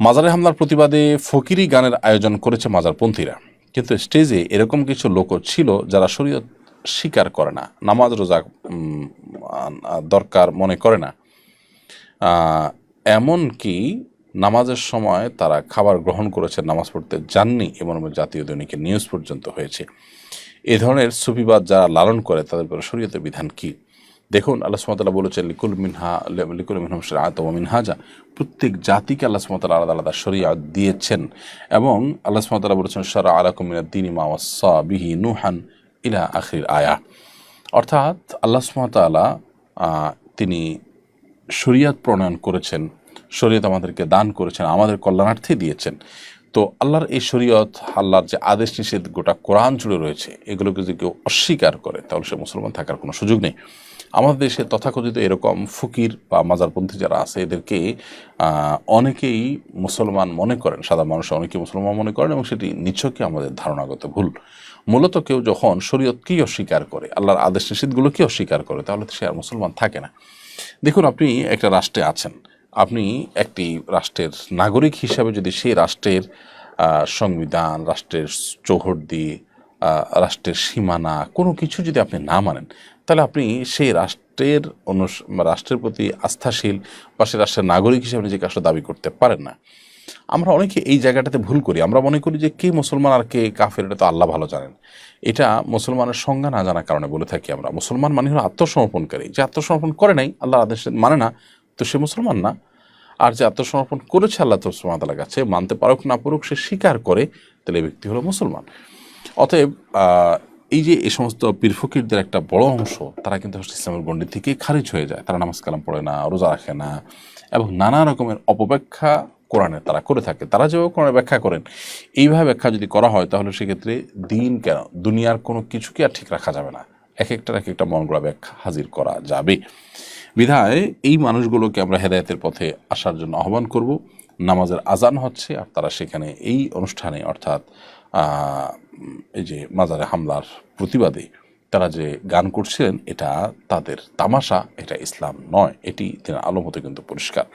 মাজারে হামলার প্রতিবাদে ফকিরি গানের আয়োজন করেছে মাজারপন্থীরা, কিন্তু স্টেজে এরকম কিছু লোকও ছিল যারা শরীয়ত স্বীকার করে না, নামাজ রোজা দরকার মনে করে না, এমনকি নামাজের সময় তারা খাবার গ্রহণ করেছে, নামাজ পড়তে যাননি, এমন জাতীয় দৈনিকের নিউজ পর্যন্ত হয়েছে। এ ধরনের সুফিবাদ যারা লালন করে তাদের উপর শরীয়তের বিধান কি? দেখুন, আল্লাহ সুবহানাহু ওয়া তাআলা বলেছেন লিকুল মিনহুম শিরআতুন ওয়া মিনহাজা, প্রত্যেক জাতিকে আল্লাহ সুবহানাহু ওয়া তাআলা আলাদা আলাদা শরীয়ত দিয়েছেন, এবং আল্লাহ সুবহানাহু ওয়া তাআলা বলেছেন শারআ লাকুম মিনাদ-দীনি মা ওয়াসসা বিহি নূহান ইলা আখির আয়া। অর্থাৎ আল্লাহ সুবহানাহু ওয়া তাআলা তিনি শরীয়ত প্রণয়ন করেছেন, শরীয়ত আমাদেরকে দান করেছেন, আমাদের কল্যাণার্থে দিয়েছেন। তো আল্লাহর এই শরীয়ত, আল্লাহর যে আদেশ নিষেধ গোটা কোরআন জুড়ে রয়েছে, এগুলোকে যদি কেউ অস্বীকার করে তাহলে সে মুসলমান থাকার কোনো সুযোগ নেই। আমাদের দেশে তথাকথিত এরকম ফকির বা মাজারপন্থী যারা আছে, এদেরকে অনেকেই মুসলমান মনে করেন, সাধারণ মানুষ অনেকেই মুসলমান মনে করেন, এবং সেটি নিছকই আমাদের ধারণাগত ভুল। মূলত কেউ যখন শরীয়তকেই অস্বীকার করে, আল্লাহর আদেশ নিষেধগুলোকে অস্বীকার করে, তাহলে সে আর মুসলমান থাকে না। দেখুন, আপনি একটা রাষ্ট্রে আছেন, আপনি একটি রাষ্ট্রের নাগরিক হিসাবে যদি সেই রাষ্ট্রের সংবিধান, রাষ্ট্রের চৌহদ্দি, রাষ্ট্রের সীমানা কোনো কিছু যদি আপনি না মানেন, তাহলে আপনি সেই রাষ্ট্রের প্রতি আস্থাশীল বা সেই রাষ্ট্রের নাগরিক হিসেবে নিজেকে আসলে দাবি করতে পারেন না। আমরা অনেকে এই জায়গাটাতে ভুল করি। আমরা মনে করি যে কে মুসলমান আর কে কাফের এটা তো আল্লাহ ভালো জানেন। এটা মুসলমানের সংজ্ঞা না জানার কারণে বলে থাকি আমরা। মুসলমান মানে হলো আত্মসমর্পণকারী। যে আত্মসমর্পণ করে নাই, আল্লাহর আদেশ মানে না, তো সে মুসলমান না। আর যে আত্মসমর্পণ করেছে আল্লাহ সুবহানাহু ওয়া তাআলার কাছে, মানতে পারুক না পারুক, সে স্বীকার করে, তাহলে এই ব্যক্তি হলো মুসলমান। অতএব এই যে এই সমস্ত পীর ফকিরদের একটা বড় অংশ, তারা কিন্তু ইসলামের গণ্ডি থেকে খারিজ হয়ে যায়। তারা নামাজ কালাম পড়ে না, রোজা রাখে না, এবং নানা রকমের অপব্যাখ্যা কোরআনে তারা করে থাকে। তারা যেভাবে কোরআনে ব্যাখ্যা করেন, এইভাবে ব্যাখ্যা যদি করা হয়, তাহলে সেক্ষেত্রে দিন কেন, দুনিয়ার কোনো কিছুকে আর ঠিক রাখা যাবে না। এক একটা মন গড়া ব্যাখ্যা হাজির করা যাবে। বিধায় এই মানুষগুলোকে আমরা হেদায়েতের পথে আসার জন্য আহ্বান করব। নামাজের আজান হচ্ছে, আর তারা সেখানে এই অনুষ্ঠানে, অর্থাৎ এই যে মাজারে হামলার প্রতিবাদে তারা যে গান করছিলেন, এটা তাদের তামাশা, এটা ইসলাম নয়। এটি দিনের আলো মতো কিন্তু পরিষ্কার।